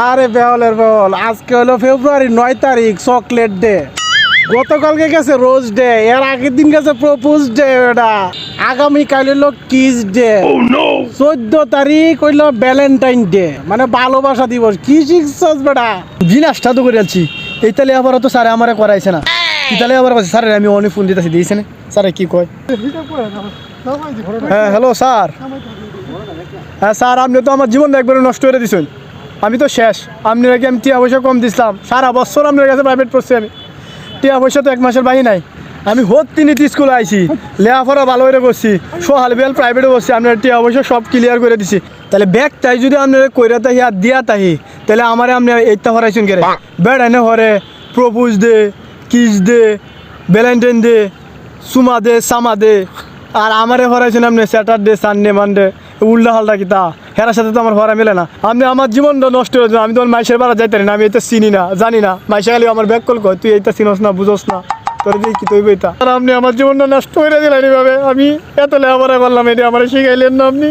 আরে বেহলের বেহল, আজকে হলো ফেব্রুয়ারি 9 তারিখ, চকলেট ডে। গতকালকে গেছে রোজ ডে, এর আগের দিন গেছে প্রপোজ ডে। এটা আগামীকাল হলো কিস ডে। 14 তারিখ হইলো ভ্যালেন্টাইন ডে, মানে ভালোবাসা দিবস। কি শিখছস বেটা? বিনাশটা তো করে আছি। এই তাহলে আবার তো স্যারে আমারে করাইছে না। তাহলে আবার স্যারের আমি অনেক ফোন দিতেছি, দিয়েছে না স্যারে কি কয়? হ্যাঁ হ্যালো স্যার। হ্যাঁ স্যার, আপনি তো আমার জীবনটা একবারে নষ্ট করে দিয়েছেন। আমি তো শেষ। আপনি নাকি আমি টিয়া পয়সা কম দিছিলাম, সারা বছর আপনার কাছে প্রাইভেট পড়ছি আমি। টিয়া পয়সা তো 1 মাসের বাহি নাই। আমি তিনটি স্কুলে আইছি, লেখাপড়া ভালো করে করছি, সোহাল বিয়াল প্রাইভেটে বসছি, আপনার টিয়া পয়সা সব ক্লিয়ার করে দিছি। তাহলে ব্যাগ তাই যদি আপনার কইরা তাহি আর দিয়া তাহি, তাহলে আমারে আপনি এইটা হরাইছেন কে? বেড় এনে হরে প্রপোজ দে, কিস দে, ভ্যালেন্টাইন দে, সুমা দে, সামা দে, আর আমারে হরাইছেন আপনি স্যাটারডে, সানডে, মানডে। উল্টা হালটা কি তা? হেরার সাথে তো আমার হরা মেলে না। আপনি আমার জীবনটা নষ্ট হয়েছে। আমি তোমার মাইসের বাড়া যাইতে না, আমি এটা চিনি না, জানি না। মাইসে খালি আমার ব্যাগ কল কয়, তুই এইটা চিনস না, বুঝোস না, তোর দিয়ে কি তৈব এটা। আর আপনি আমার জীবনটা নষ্ট করে দিলেন এইভাবে। আমি এত লেখাপড়া করলাম, এটা আমার শিখাইলেন না আপনি।